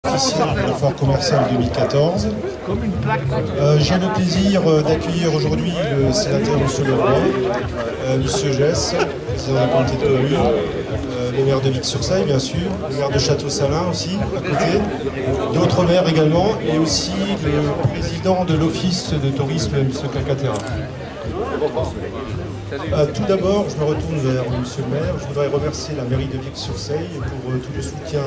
officielle de la foire commerciale 2014. J'ai le plaisir d'accueillir aujourd'hui le sénateur M. Leroy, M. Gess, président de la communauté de communes, le maire de Vic-sur-Seille bien sûr, le maire de Château-Salins aussi à côté, d'autres maires également, et aussi le président de l'office de tourisme, M. Cacatera. Tout d'abord, je me retourne vers M. le maire. Je voudrais remercier la mairie de Vic-sur-Seille pour tout le soutien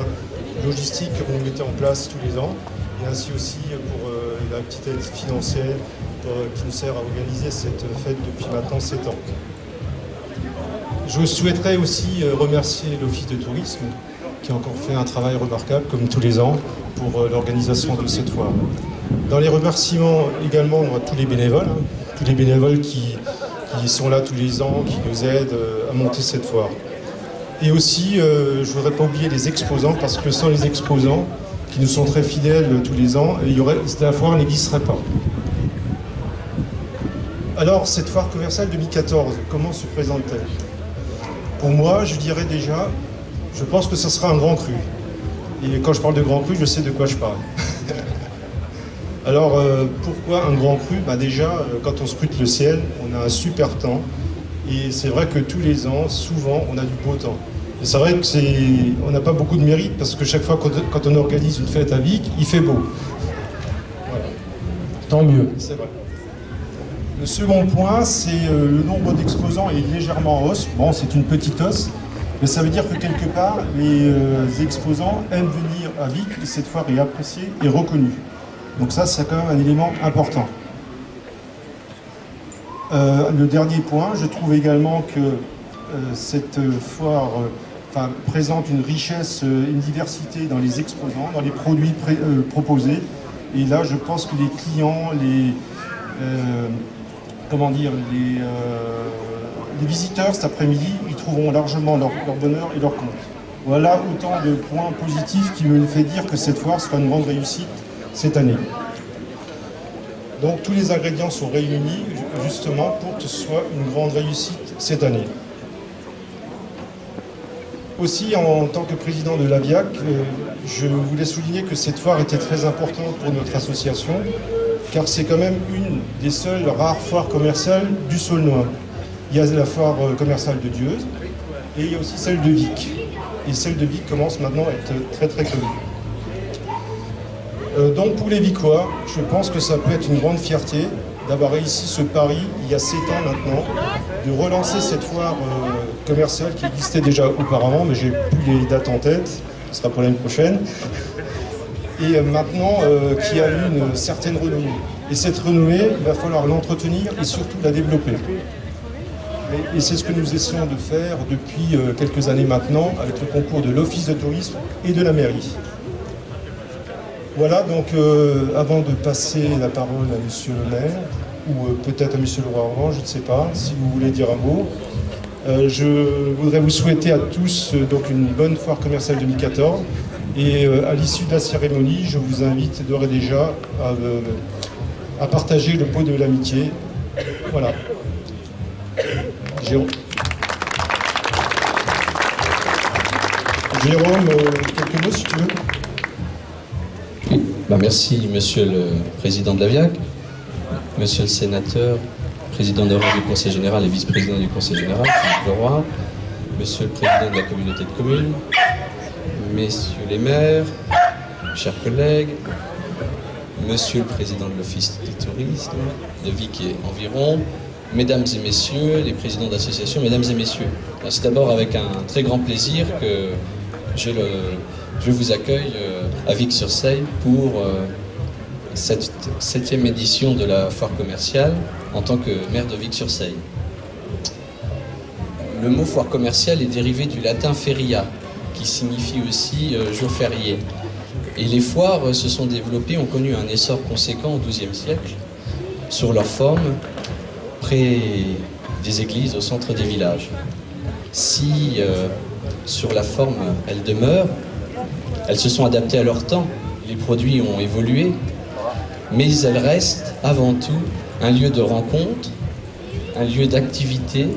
logistique que vous mettez en place tous les ans, et ainsi aussi pour la petite aide financière qui nous sert à organiser cette fête depuis maintenant 7 ans. Je souhaiterais aussi remercier l'Office de tourisme qui a encore fait un travail remarquable, comme tous les ans, pour l'organisation de cette foire. Dans les remerciements également, on a tous les bénévoles qui sont là tous les ans, qui nous aident à monter cette foire. Et aussi, je ne voudrais pas oublier les exposants, parce que sans les exposants, qui nous sont très fidèles tous les ans, la foire n'existerait pas. Alors, cette foire commerciale 2014, comment se présente-t-elle? Pour moi, je dirais déjà, je pense que ce sera un grand cru. Et quand je parle de grand cru, je sais de quoi je parle. Alors, pourquoi un grand cru? Déjà, quand on scrute le ciel, on a un super temps. Et c'est vrai que tous les ans, souvent, on a du beau temps. Et c'est vrai qu'on n'a pas beaucoup de mérite, parce que chaque fois quand on organise une fête à Vic, il fait beau. Voilà. Tant mieux, c'est vrai. Le second point, c'est le nombre d'exposants est légèrement en hausse. Bon, c'est une petite hausse, mais ça veut dire que quelque part, les exposants aiment venir à Vic, et cette foire est appréciée et reconnue. Donc ça, c'est quand même un élément important. Le dernier point, je trouve également que cette foire présente une richesse, une diversité dans les exposants, dans les produits proposés. Et là, je pense que les clients, les visiteurs cet après-midi, ils trouveront largement leur bonheur et leur compte. Voilà autant de points positifs qui me fait dire que cette foire sera une grande réussite cette année. Donc tous les ingrédients sont réunis justement pour que ce soit une grande réussite cette année. Aussi, en tant que président de l'AVIAC, je voulais souligner que cette foire était très importante pour notre association, car c'est quand même une des seules rares foires commerciales du Saulnois. Il y a la foire commerciale de Dieuze, et il y a aussi celle de Vic. Et celle de Vic commence maintenant à être très très connue. Donc pour les Vicois, je pense que ça peut être une grande fierté d'avoir réussi ce pari, il y a 7 ans maintenant, de relancer cette foire commerciale qui existait déjà auparavant, mais j'ai plus les dates en tête, ce sera pour l'année prochaine, et maintenant qui a eu une certaine renommée. Et cette renommée, il va falloir l'entretenir et surtout la développer. Et c'est ce que nous essayons de faire depuis quelques années maintenant, avec le concours de l'Office de tourisme et de la mairie. Voilà, donc avant de passer la parole à Monsieur le maire, ou peut-être à Monsieur Leroy, je ne sais pas, si vous voulez dire un mot, je voudrais vous souhaiter à tous donc une bonne foire commerciale 2014. Et à l'issue de la cérémonie, je vous invite d'ores et déjà à partager le pot de l'amitié. Voilà. Jérôme, quelques mots si tu veux. Merci, Monsieur le Président de l'AVIAC, Monsieur le Sénateur, Président d'honneur du Conseil Général et Vice-président du Conseil Général, Philippe Leroy, Monsieur le Président de la Communauté de communes, Messieurs les maires, chers collègues, Monsieur le Président de l'Office du tourisme de Vic et environ, Mesdames et Messieurs, les présidents d'associations, Mesdames et Messieurs. C'est d'abord avec un très grand plaisir que je vous accueille à Vic-sur-Seille pour cette 7e édition de la foire commerciale en tant que maire de Vic-sur-Seille. Le mot foire commerciale est dérivé du latin feria, qui signifie aussi jour férié. Et les foires se sont développées, ont connu un essor conséquent au XIIe siècle, sur leur forme, près des églises, au centre des villages. Si sur la forme elles demeurent, elles se sont adaptées à leur temps, les produits ont évolué, mais elles restent avant tout un lieu de rencontre, un lieu d'activité,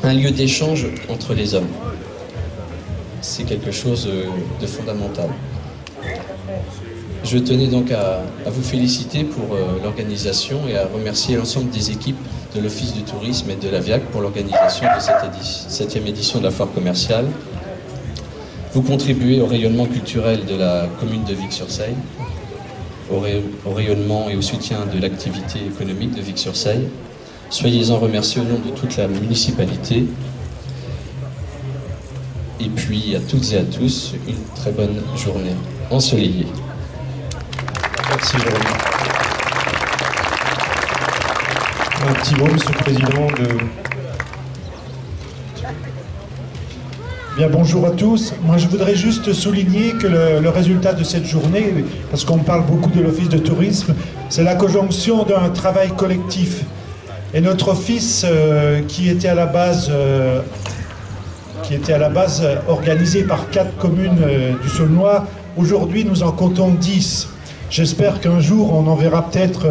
un lieu d'échange entre les hommes. C'est quelque chose de fondamental. Je tenais donc à vous féliciter pour l'organisation et à remercier l'ensemble des équipes de l'Office du tourisme et de la VIAC pour l'organisation de cette 7e édition de la foire commerciale. Vous contribuez au rayonnement culturel de la commune de Vic-sur-Seille, au rayonnement et au soutien de l'activité économique de Vic-sur-Seille. Soyez-en remerciés au nom de toute la municipalité. Et puis à toutes et à tous, une très bonne journée ensoleillée. Merci Jérôme. Un petit mot, Monsieur le Président, Bien, bonjour à tous. Moi, je voudrais juste souligner que le résultat de cette journée, parce qu'on parle beaucoup de l'Office de tourisme, c'est la conjonction d'un travail collectif. Et notre office, qui était à la base organisé par 4 communes du Saulnois, aujourd'hui nous en comptons 10. J'espère qu'un jour on en verra peut-être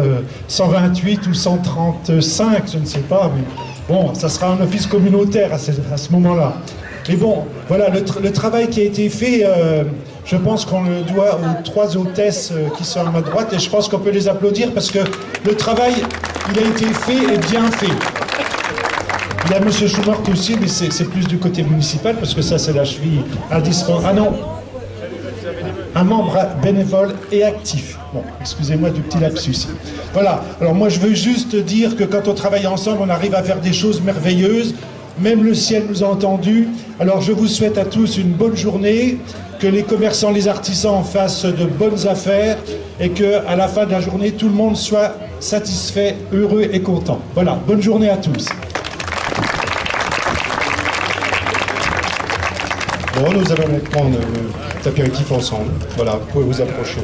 128 ou 135, je ne sais pas, mais bon, ça sera un office communautaire à ce moment-là. Mais bon, voilà, le travail qui a été fait, je pense qu'on le doit aux 3 hôtesses qui sont à ma droite, et je pense qu'on peut les applaudir parce que le travail, il a été fait et bien fait. Il y a M. Schumart aussi, mais c'est plus du côté municipal, parce que ça, c'est la cheville indispensable. Ah non, un membre bénévole et actif. Bon, excusez-moi du petit lapsus. Voilà, alors moi, je veux juste dire que quand on travaille ensemble, on arrive à faire des choses merveilleuses. Même le ciel nous a entendus. Alors, je vous souhaite à tous une bonne journée, que les commerçants, les artisans fassent de bonnes affaires et qu'à la fin de la journée, tout le monde soit satisfait, heureux et content. Voilà, bonne journée à tous. bon, nous allons prendre l'apéritif ensemble. Voilà, vous pouvez vous approcher.